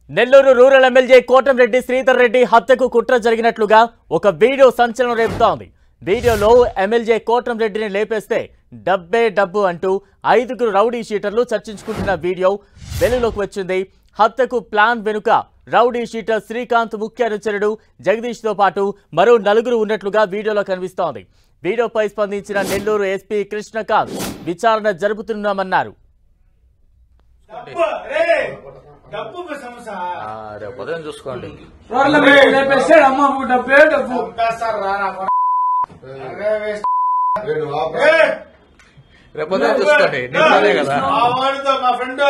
Nellore rural MLA Kotamreddy Sridhar Reddy హత్యకు కుట్ర జరిగినట్లుగా ఒక వీడియో సంచలనం రేపుతోంది. వీడియోలో ఎమ్మెల్యే కోటంరెడ్డిని లేపేస్తే డబ్బే డబ్బు అంటూ 5గురు రౌడీ షీటర్లు చర్చించుకుంటున్న వీడియో వెలుగులోకి వచ్చింది. హత్యకు ప్లాన్ వెనుక రౌడీ షీటర్ శ్రీకాంత్ ముఖ్య అనుచరుడు జగదీష్ తో పాటు మరో 4 ఉన్నట్లుగా వీడియోలో కనిపిస్తోంది. వీడియోపై స్పందించిన నెల్లూరు ఎస్పీ కృష్ణకాంత్ విచారణ జరుపుతున్నామన్నారు. చూసుకోండి రేపు చూసుకోండి కదా మా ఫ్రెండ్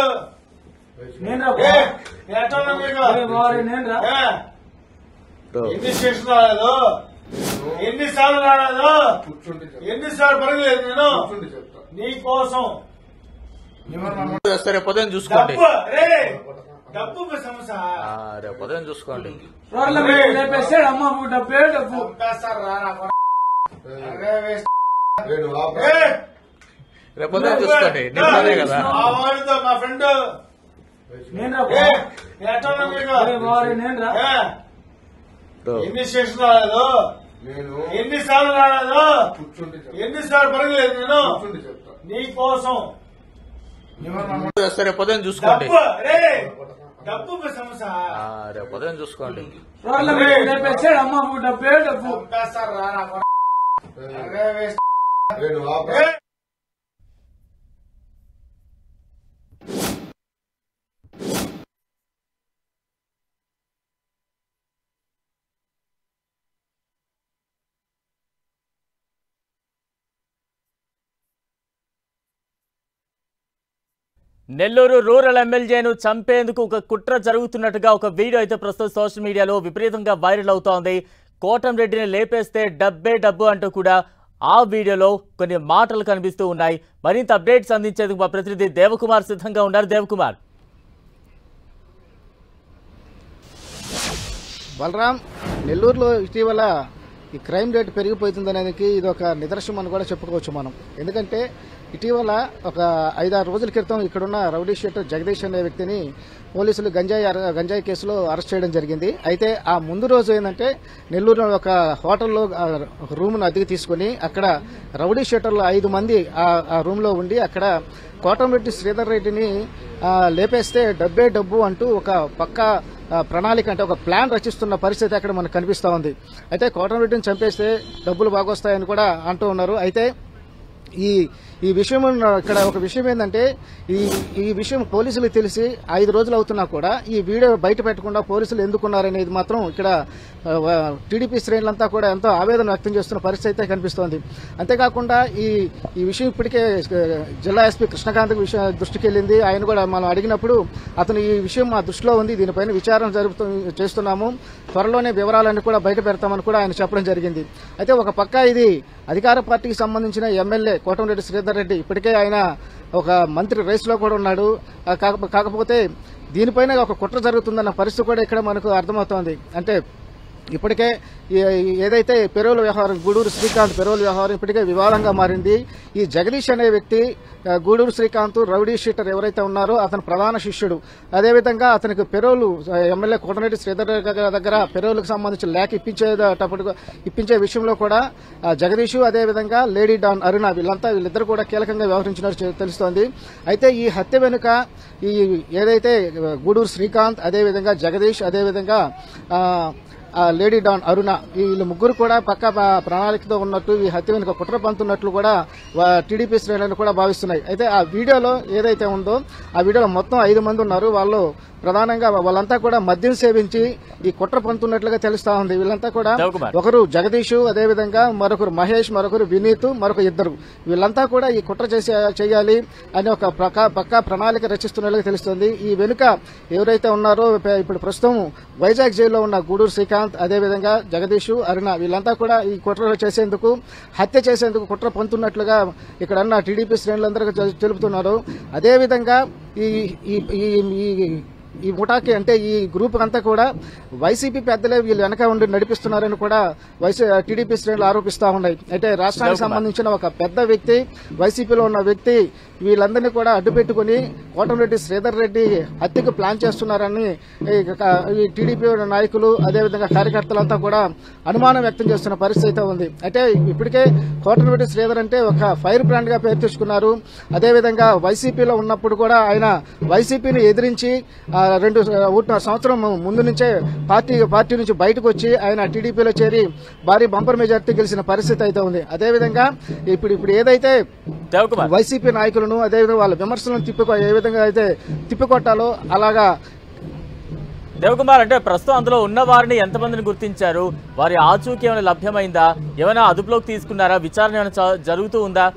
ఎన్ని స్టేషన్ రాలేదు, ఎన్నిసార్లు రాలేదు, ఎన్నిసార్లు పరగలేదు. నేను నీ కోసం రేపు చూసుకోండి డబ్బు సమస్య రేపు చూసుకోండి రేపు చూసుకోండి కదా మా ఫ్రెండ్ ఎన్ని స్టేషన్ రాలేదు, ఎన్నిసార్లు రాలేదు, ఎన్నిసార్లు పరగలేదు. నేను నీ కోసం రేపు చూసుకోండి డబ్బు సమస్య రేపు చూసుకోండి నెల్లూరు రూరల్ ఎమ్మెల్యేను చంపేందుకు ఒక కుట్ర జరుగుతున్నట్టుగా ఒక వీడియో అయితే ప్రస్తుతం సోషల్ మీడియాలో విపరీతంగా వైరల్ అవుతోంది. కోటంరెడ్డిని లేపేస్తే డబ్బే డబ్బు అంటూ కూడా ఆ వీడియోలో కొన్ని మాటలు కనిపిస్తూ ఉన్నాయి. మరింత అప్డేట్స్ అందించేందుకు మా ప్రతినిధి దేవకుమార్ సిద్ధంగా ఉన్నారు. దేవకుమార్. బలరాం, నెల్లూరులో ఇటీవల ఈ క్రైమ్ రేట్ పెరిగిపోతుందనేది ఇది ఒక నిదర్శనం అని కూడా చెప్పుకోవచ్చు మనం. ఎందుకంటే ఇటీవల ఒక 5-6 రోజుల క్రితం ఇక్కడున్న రౌడీ షీటర్ జగదీష్ అనే వ్యక్తిని పోలీసులు గంజాయి కేసులో అరెస్ట్ చేయడం జరిగింది. అయితే ఆ ముందు రోజు ఏంటంటే నెల్లూరులో ఒక హోటల్లో ఒక రూమ్ను అద్దెకి తీసుకుని అక్కడ రౌడీ షీటర్లు 5 మంది ఆ రూమ్లో ఉండి అక్కడ కోటంరెడ్డి శ్రీధర్ రెడ్డిని లేపేస్తే డబ్బే డబ్బు అంటూ ఒక పక్కా ప్రణాళిక అంటే ఒక ప్లాన్ రచిస్తున్న పరిస్థితి అక్కడ మనకు కనిపిస్తూ ఉంది. అయితే కోటంరెడ్డిని చంపేస్తే డబ్బులు బాగొస్తాయని కూడా అంటూ ఉన్నారు. అయితే ఈ విషయం ఇక్కడ ఒక విషయం ఏంటంటే ఈ విషయం పోలీసులకు తెలిసి 5 రోజులు అవుతున్నా కూడా ఈ వీడియో బయట పెట్టకుండా పోలీసులు ఎందుకున్నారనేది మాత్రం ఇక్కడ టీడీపీ శ్రేణులంతా కూడా ఎంతో ఆవేదన వ్యక్తం చేస్తున్న పరిస్థితి అయితే కనిపిస్తోంది. అంతేకాకుండా ఈ విషయం ఇప్పటికే జిల్లా ఎస్పీ కృష్ణకాంత్ దృష్టికి వెళ్ళింది. ఆయన కూడా మనం అడిగినప్పుడు అతను ఈ విషయం మా దృష్టిలో ఉంది, దీనిపైన విచారణ చేస్తున్నాము, త్వరలోనే వివరాలన్నీ కూడా బయట పెడతామని కూడా ఆయన చెప్పడం జరిగింది. అయితే ఒక పక్క ఇది అధికార పార్టీకి సంబంధించిన ఎమ్మెల్యే కోటంరెడ్డి శ్రీధర్ రెడ్డి, ఇప్పటికే ఆయన ఒక మంత్రి రేసులో కూడా ఉన్నాడు. కాకపోతే దీనిపైన ఒక కుట్ర జరుగుతుందన్న పరిస్థితి కూడా ఇక్కడ మనకు అర్థమవుతోంది. అంటే ఇప్పటికే ఏదైతే పెరోల్ వ్యవహారం, గూడూరు శ్రీకాంత్ పెరోల్ వ్యవహారం ఇప్పటికే వివాదంగా మారింది. ఈ జగదీష్ అనే వ్యక్తి గూడూరు శ్రీకాంత్ రౌడీ షీటర్ ఎవరైతే ఉన్నారో అతను ప్రధాన శిష్యుడు. అదేవిధంగా అతనికి పెరోలు ఎమ్మెల్యే కోటంరెడ్డి శ్రీధర్ దగ్గర పెరోలుకు సంబంధించిన లేఖ ఇప్పించే విషయంలో కూడా జగదీష్ అదేవిధంగా లేడీ డాన్ అరుణ వీళ్ళిద్దరు కూడా కీలకంగా వ్యవహరించినట్టు తెలుస్తోంది. అయితే ఈ హత్య వెనుక ఏదైతే గూడూరు శ్రీకాంత్ అదేవిధంగా జగదీష్ అదేవిధంగా లేడీ డాన్ అరుణ వీళ్ళు ముగ్గురు కూడా పక్కా ప్రణాళికతో ఉన్నట్టు ఈ హత్య వెనుక కుట్ర పంతున్నట్లు కూడా టీడీపీ శ్రేణులను కూడా భావిస్తున్నాయి. అయితే ఆ వీడియోలో ఏదైతే ఉందో ఆ వీడియోలో మొత్తం 5 మంది ఉన్నారు. వాళ్ళు ప్రధానంగా వాళ్ళంతా కూడా మద్యం సేవించి ఈ కుట్ర పంతున్నట్లుగా తెలుస్తా ఉంది. వీళ్ళంతా కూడా ఒకరు జగదీష్ అదేవిధంగా మరొకరు మహేష్, మరొకరు వినీత్, మరొక 2 వీళ్ళంతా కూడా ఈ కుట్ర చేయాలి అని ఒక పక్కా ప్రణాళిక రచిస్తున్నట్లుగా తెలుస్తుంది. ఈ వెనుక ఎవరైతే ఉన్నారో ఇప్పుడు ప్రస్తుతం వైజాగ్ జైల్లో ఉన్న గూడూరు శ్రీకాంత్ అదేవిధంగా జగదీష్ అరుణ వీళ్ళంతా కూడా ఈ కుట్ర హత్య చేసేందుకు కుట్ర పంతున్నట్లుగా ఇక్కడన్న టీడీపీ శ్రేణులందరూ తెలుపుతున్నారు. అదేవిధంగా ఈ ముఠాకి అంటే ఈ గ్రూప్ అంతా కూడా వైసీపీ పెద్దలే వీళ్ళు వెనక ఉండి నడిపిస్తున్నారని కూడా టీడీపీ శ్రేణులు ఆరోపిస్తా ఉన్నాయి. అయితే రాష్ట్రానికి సంబంధించిన ఒక పెద్ద వ్యక్తి, వైసీపీలో ఉన్న వ్యక్తి వీళ్ళందరినీ కూడా అడ్డుపెట్టుకుని కోటమిరెడ్డి శ్రీధర్ రెడ్డి హత్యకు ప్లాన్ చేస్తున్నారని ఈ టీడీపీ నాయకులు అదేవిధంగా కార్యకర్తలంతా కూడా అనుమానం వ్యక్తం చేస్తున్న పరిస్థితి అయితే ఉంది. అయితే ఇప్పటికే కోటమిరెడ్డి శ్రీధర్ అంటే ఒక ఫైర్ బ్రాండ్ గా పేరు తెచ్చుకున్నారు. అదేవిధంగా వైసీపీలో ఉన్నప్పుడు కూడా ఆయన వైసీపీని ఎదిరించి 2 సంవత్సరం ముందు నుంచే పార్టీ నుంచి బయటకు వచ్చి ఆయన టీడీపీలో చేరి భారీ బంపర్ మెజార్టీ గెలిచిన పరిస్థితి అయితే ఉంది. అదేవిధంగా ఇప్పుడు ఏదైతే వైసీపీ నాయకులను అదేవిధంగా వాళ్ళ విమర్శలను ఏ విధంగా అయితే తిప్పికొట్టాలో అలాగా దేవకుమార్ అంటే ప్రస్తుతం అందులో ఉన్న వారిని ఎంతమందిని గుర్తించారు? వారి ఆచూకీ ఏమైనా లభ్యమైందా? ఏమైనా అదుపులోకి తీసుకున్నారా? విచారణ ఏమైనా జరుగుతూ ఉందా?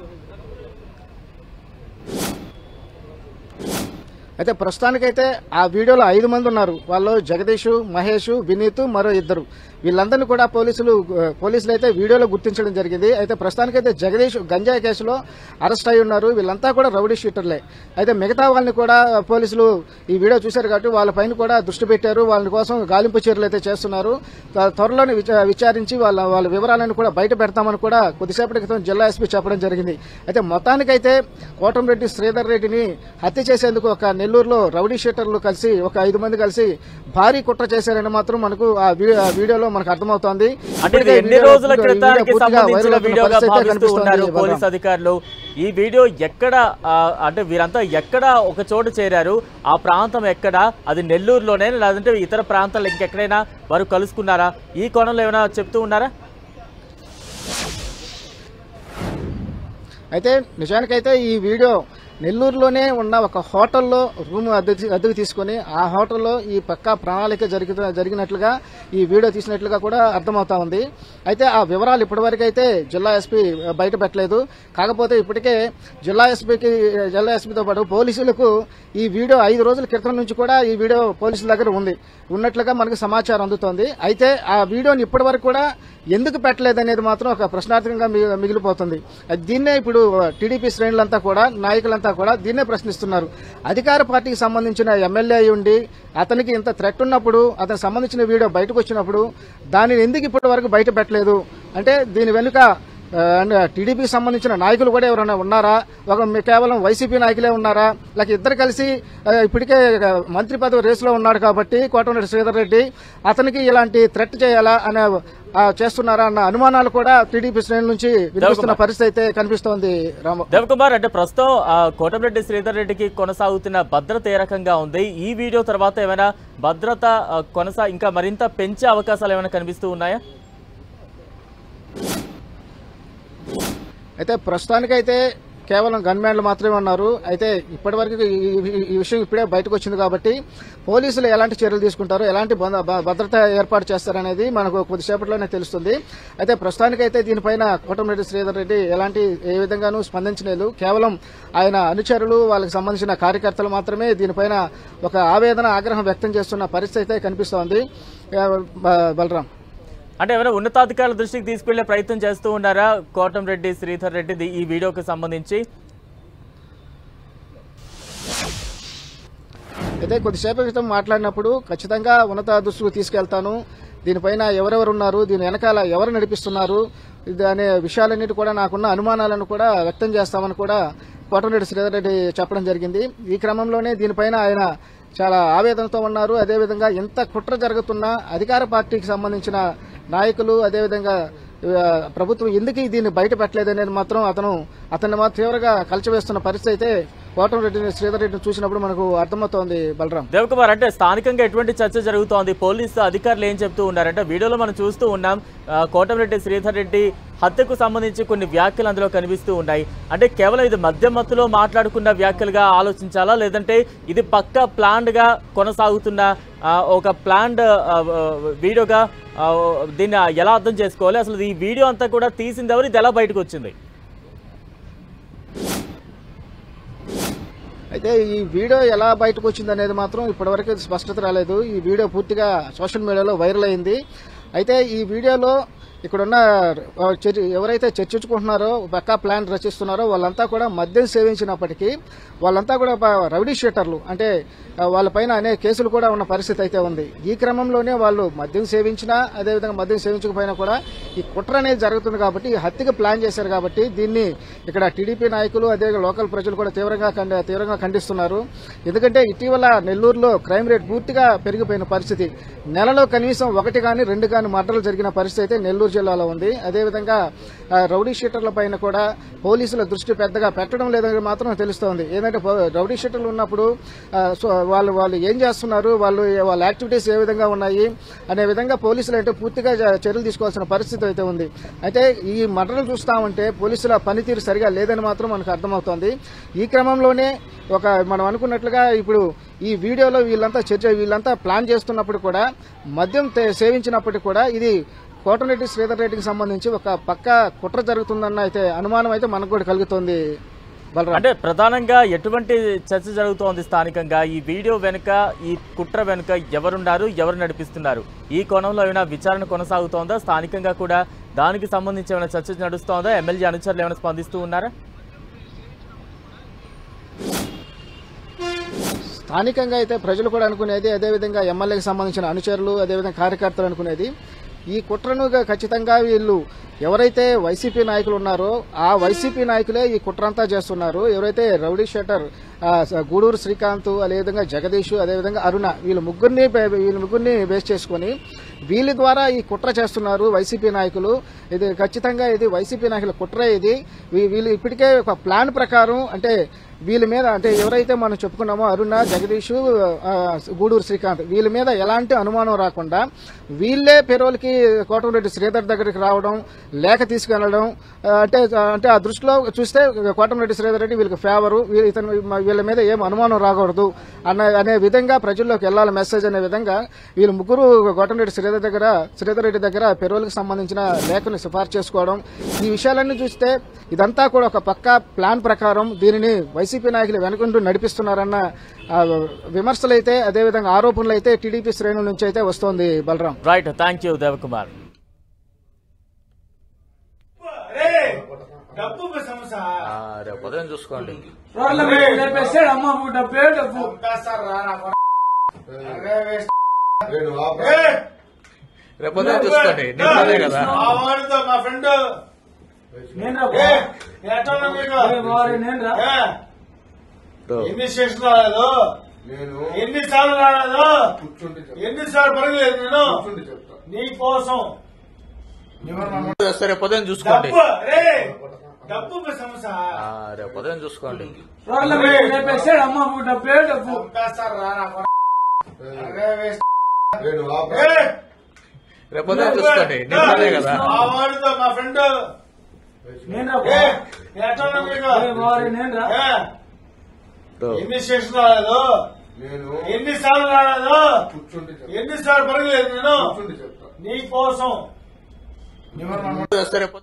అయితే ప్రస్తుతానికైతే ఆ వీడియోలో 5 మంది ఉన్నారు. వాళ్ళు జగదీష్, మహేష్, వినీత్, మరో 2. వీళ్ళందరినీ కూడా పోలీసులు అయితే వీడియోలో గుర్తించడం జరిగింది. అయితే ప్రస్తుతానికైతే జగదీష్ గంజాయి కేసులో అరెస్ట్ అయి ఉన్నారు. వీళ్ళంతా కూడా రౌడీ షీటర్లే. అయితే మిగతా వాళ్ళని కూడా పోలీసులు ఈ వీడియో చూశారు కాబట్టి వాళ్ళపైన కూడా దృష్టి పెట్టారు. వాళ్ళ కోసం గాలింపు చర్యలు అయితే చేస్తున్నారు. త్వరలోనే విచారించి వాళ్ళ వివరాలను కూడా బయట పెడతామని కూడా కొద్దిసేపటి క్రితం జిల్లా ఎస్పీ చెప్పడం జరిగింది. అయితే మొత్తానికైతే కోటమిరెడ్డి శ్రీధర్ రెడ్డిని హత్య చేసేందుకు ఒక నెల్లూరులో రౌడీ షీటర్లు కలిసి ఒక 5 మంది కలిసి భారీ కుట్ర చేశారని మాత్రం మనకు ఆ వీడియోలో మనకు అర్థమవుతోంది. అంటే ఎన్ని రోజుల క్రితానికి సంబంధించిన వీడియోగా భావిస్తూ ఉన్నారు పోలీసు అధికారులు? ఈ వీడియో ఎక్కడ అంటే వీరంతా ఎక్కడ ఒక చోట చేరారు? ఆ ప్రాంతం ఎక్కడ? అది నెల్లూరులోనే లేదంటే ఇతర ప్రాంతాల్లో ఇంకెక్కడైనా వారు కలుసుకున్నారా? ఈ కోణంలో ఏమైనా చెప్తూ ఉన్నారా? అయితే నిజానికైతే ఈ వీడియో నెల్లూరులోనే ఉన్న ఒక హోటల్లో రూమ్ అద్దెకు తీసుకుని ఆ హోటల్లో ఈ పక్కా ప్రణాళిక జరిగినట్లుగా ఈ వీడియో తీసినట్లుగా కూడా అర్థమవుతా ఉంది. అయితే ఆ వివరాలు ఇప్పటివరకు అయితే జిల్లా ఎస్పీ బయట పెట్టలేదు. కాకపోతే ఇప్పటికే జిల్లా ఎస్పీతో పాటు పోలీసులకు ఈ వీడియో 5 రోజుల క్రితం నుంచి కూడా ఈ వీడియో పోలీసుల దగ్గర ఉన్నట్లుగా మనకు సమాచారం అందుతోంది. అయితే ఆ వీడియోని ఇప్పటివరకు కూడా ఎందుకు పెట్టలేదనేది మాత్రం ఒక ప్రశ్నార్థకంగా మిగిలిపోతుంది. దీన్నే ఇప్పుడు టీడీపీ శ్రేణులంతా కూడా నాయకులంతా కూడా దీన్నే ప్రశ్నిస్తున్నారు. అధికార పార్టీకి సంబంధించిన ఎమ్మెల్యే ఉండి అతనికి ఇంత థ్రెట్ ఉన్నప్పుడు అతనికి సంబంధించిన వీడియో బయటకు వచ్చినప్పుడు దానిని ఎందుకు ఇప్పటి వరకు బయట పెట్టలేదు? అంటే దీని వెనుక టీడీపీకి సంబంధించిన నాయకులు కూడా ఎవరైనా ఉన్నారా? కేవలం వైసీపీ నాయకులే ఉన్నారా? లేక ఇద్దరు కలిసి ఇప్పటికే మంత్రి పదవి రేసులో ఉన్నాడు కాబట్టి కోటమిరెడ్డి శ్రీధర్ రెడ్డి అతనికి ఇలాంటి థ్రెట్ చేయాలా అనే చేస్తున్నారా అన్న అనుమానాలు కూడా టీడీపీ శ్రేణుల నుంచి వినిపిస్తున్న పరిస్థితి అయితే కనిపిస్తోంది. దేవకుమార్ అంటే ప్రస్తుతం కోటమిరెడ్డి శ్రీధర్ రెడ్డికి కొనసాగుతున్న భద్రత ఏ రకంగా ఉంది? ఈ వీడియో తర్వాత ఏమైనా భద్రత ఇంకా మరింత పెంచే అవకాశాలు ఏమైనా కనిపిస్తూ ఉన్నాయా? అయితే ప్రస్తుతానికైతే కేవలం గన్మ్యాన్లు మాత్రమే ఉన్నారు. అయితే ఇప్పటివరకు ఈ విషయం ఇప్పుడే బయటకు వచ్చింది కాబట్టి పోలీసులు ఎలాంటి చర్యలు తీసుకుంటారు, ఎలాంటి భద్రత ఏర్పాటు చేస్తారనేది మనకు కొద్దిసేపట్లోనే తెలుస్తుంది. అయితే ప్రస్తుతానికైతే దీనిపైన కోటమిరెడ్డి శ్రీధర్ రెడ్డి ఏ విధంగానూ స్పందించలేదు. కేవలం ఆయన అనుచరులు వాళ్ళకి సంబంధించిన కార్యకర్తలు మాత్రమే దీనిపైన ఒక ఆవేదన ఆగ్రహం వ్యక్తం చేస్తున్న పరిస్థితి అయితే కనిపిస్తోంది. బలరాం అంటే ఏమైనా ఉన్నతాధికారుల దృష్టికి తీసుకెళ్లే ప్రయత్నం చేస్తూ ఉన్నారా కోటమిరెడ్డి శ్రీధర్ రెడ్డి ఈ వీడియోకి సంబంధించి? అయితే కొద్దిసేపు క్రితం మాట్లాడినప్పుడు ఖచ్చితంగా ఉన్నత దృష్టికి తీసుకెళ్తాను, దీనిపైన ఎవరెవరు ఉన్నారు, దీని వెనకాల ఎవరు నడిపిస్తున్నారు అనే విషయాలన్నిటి కూడా నాకున్న అనుమానాలను కూడా వ్యక్తం చేస్తామని కూడా కోటమిరెడ్డి శ్రీధర్ రెడ్డి చెప్పడం జరిగింది. ఈ క్రమంలోనే దీనిపైన ఆయన చాలా ఆవేదనతో ఉన్నారు. అదేవిధంగా ఎంత కుట్ర జరుగుతున్నా అధికార పార్టీకి సంబంధించిన నాయకులు అదేవిధంగా ప్రభుత్వం ఎందుకు దీన్ని బయట పెట్టలేదనేది మాత్రం అతన్ని మాత్రం తీవ్రంగా కలిచివేస్తున్న పరిస్థితి అయితే కోటమిరెడ్డి శ్రీధర్ రెడ్డిని చూసినప్పుడు మనకు అర్థమవుతోంది. బలరాం దేవకుమార్ అంటే స్థానికంగా ఎటువంటి చర్చ జరుగుతోంది? పోలీసు అధికారులు ఏం చెప్తూ ఉన్నారంటే వీడియోలో మనం చూస్తూ ఉన్నాం కోటమిరెడ్డి శ్రీధర్ రెడ్డి హత్యకు సంబంధించి కొన్ని వ్యాఖ్యలు అందులో కనిపిస్తూ ఉన్నాయి. అంటే కేవలం ఇది మధ్యలో మాట్లాడుకున్న వ్యాఖ్యలుగా ఆలోచించాలా, లేదంటే ఇది పక్కా ప్లాన్డ్ గా కొనసాగుతున్న ఒక ప్లాన్డ్ వీడియోగా దీన్ని ఎలా అర్థం చేసుకోవాలి? అసలు ఈ వీడియో అంతా కూడా తీసింది ఎవరు? ఇది ఎలా బయటకు వచ్చింది? అయితే ఈ వీడియో ఎలా బయటకు వచ్చింది అనేది మాత్రం ఇప్పటివరకు స్పష్టత రాలేదు. ఈ వీడియో పూర్తిగా సోషల్ మీడియాలో వైరల్ అయింది. అయితే ఈ వీడియోలో ఇక్కడున్న ఎవరైతే చర్చించుకుంటున్నారో పక్కా ప్లాన్ రచిస్తున్నారో వాళ్ళంతా కూడా మద్యం సేవించినప్పటికీ వాళ్ళంతా కూడా రౌడీ షీటర్లు, అంటే వాళ్ళపైన అనేక కేసులు కూడా ఉన్న పరిస్థితి అయితే ఉంది. ఈ క్రమంలోనే వాళ్ళు మద్యం సేవించినా, అదేవిధంగా మద్యం సేవించకపోయినా కూడా ఈ కుట్ర అనేది జరుగుతుంది కాబట్టి, ఈ హత్యకు ప్లాన్ చేశారు కాబట్టి దీన్ని ఇక్కడ టీడీపీ నాయకులు అదే లోకల్ ప్రజలు కూడా తీవ్రంగా ఖండిస్తున్నారు. ఎందుకంటే ఇటీవల నెల్లూరులో క్రైమ్ రేట్ పూర్తిగా పెరిగిపోయిన పరిస్థితి. నెలలో కనీసం 1 కానీ 2 కానీ మర్డర్లు జరిగిన పరిస్థితి అయితే నెల్లూరు జిల్లాలో ఉంది. అదేవిధంగా రౌడీ షీటర్ల పైన కూడా పోలీసుల దృష్టి పెద్దగా పెట్టడం లేదని మాత్రం తెలుస్తోంది. ఏంటంటే రౌడీ షీటర్లు ఉన్నప్పుడు వాళ్ళు ఏం చేస్తున్నారు, వాళ్ళ యాక్టివిటీస్ ఏ విధంగా ఉన్నాయి అనే విధంగా పోలీసులు అంటే పూర్తిగా చర్యలు తీసుకోవాల్సిన పరిస్థితి అయితే ఉంది. అయితే ఈ మర్డర్లు చూస్తామంటే పోలీసుల పనితీరు సరిగా లేదని మాత్రం మనకు అర్థమవుతోంది. ఈ క్రమంలోనే మనం అనుకున్నట్లుగా ఇప్పుడు ఈ వీడియోలో వీళ్ళంతా ప్లాన్ చేస్తున్నప్పుడు కూడా మద్యం సేవించినప్పటికీ కూడా ఇది కోటమిరెడ్డి శ్రీధర్ రెడ్డికి సంబంధించి ఒక పక్క కుట్ర జరుగుతుందన్న అయితే అనుమానం అయితే మనకు కూడా కలుగుతోంది. అంటే ప్రధానంగా ఎటువంటి చర్చ జరుగుతోంది స్థానికంగా? ఈ వీడియో వెనుక, ఈ కుట్ర వెనుక ఎవరున్నారు, ఎవరు నడిపిస్తున్నారు? ఈ కోణంలో ఏమైనా విచారణ కొనసాగుతోందా? స్థానికంగా కూడా దానికి సంబంధించి ఏమైనా చర్చ నడుస్తోందా? ఎమ్మెల్యే అనుచరులు ఏమైనా స్పందిస్తూ ఉన్నారా? స్థానికంగా అయితే ప్రజలు కూడా అనుకునేది, అదేవిధంగా ఎమ్మెల్యేకి సంబంధించిన అనుచరులు, అదేవిధంగా కార్యకర్తలు అనుకునేది, ఈ కుట్రను ఖచ్చితంగా వీళ్ళు ఎవరైతే వైసీపీ నాయకులు ఉన్నారో ఆ వైసీపీ నాయకులే ఈ కుట్రంతా చేస్తున్నారు. ఎవరైతే రౌడీ షీటర్ గూడూరు శ్రీకాంత్, అదేవిధంగా జగదీష్, అదేవిధంగా అరుణ, వీళ్ళ ముగ్గురిని బేస్ చేసుకుని వీళ్ళ ద్వారా ఈ కుట్ర చేస్తున్నారు వైసీపీ నాయకులు. ఇది ఖచ్చితంగా ఇది వైసీపీ నాయకుల కుట్ర. ఇది వీళ్ళు ఇప్పటికే ఒక ప్లాన్ ప్రకారం, అంటే వీళ్ళ మీద, అంటే ఎవరైతే మనం చెప్పుకున్నామో అరుణ, జగదీష్, గూడూరు శ్రీకాంత్, వీళ్ళ మీద ఎలాంటి అనుమానం రాకుండా వీళ్లే పెరోల్కి కోటమిరెడ్డి శ్రీధర్ దగ్గరికి రావడం, లేఖ తీసుకెళ్లడం, అంటే ఆ దృష్టిలో చూస్తే కోటమిరెడ్డి శ్రీధర్ రెడ్డి వీళ్ళకి ఫేవరు, వీళ్ళ మీద ఏం అనుమానం రాకూడదు అనే విధంగా ప్రజల్లోకి వెళ్లాలి మెసేజ్ అనే విధంగా వీళ్ళు ముగ్గురు కోటమిరెడ్డి శ్రీధర్ రెడ్డి దగ్గర పెరోల్కి సంబంధించిన లేఖను సిఫార్సు చేసుకోవడం, ఈ విషయాలన్నీ చూస్తే ఇదంతా కూడా ఒక పక్కా ప్లాన్ ప్రకారం దీనిని వైసీపీ నాయకులు వెనుకుంటూ నడిపిస్తున్నారన్న విమర్శలైతే, అదేవిధంగా ఆరోపణలు అయితే టీడీపీ శ్రేణుల నుంచి అయితే వస్తోంది. Balaram. Right, thank you Devakumar. డబ్బు సమస్య రేపు ఉదయం చూసుకోండి. రేపు ఉదయం చూసుకోండి. నిన్ననే కదా మా ఫ్రెండ్ ఎన్ని స్టేషన్ రాలేదు, ఎన్నిసార్లు రాలేదు, ఎన్నిసార్లు పరగలేదు నేను నీ కోసం. రేపు ఉదయం చూసుకోండి. డబ్బు సమస్య రేపు ఉదయం చూసుకోండి. రేపు ఉదయం చూసుకోండి. నిన్ననే కదా మా ఫ్రెండ్ ఎన్ని స్టేషన్ రాలేదు, ఎన్నిసార్లు రాలేదు, ఎన్నిసార్లు పరగలేదు నేను నీ కోసం. రేపు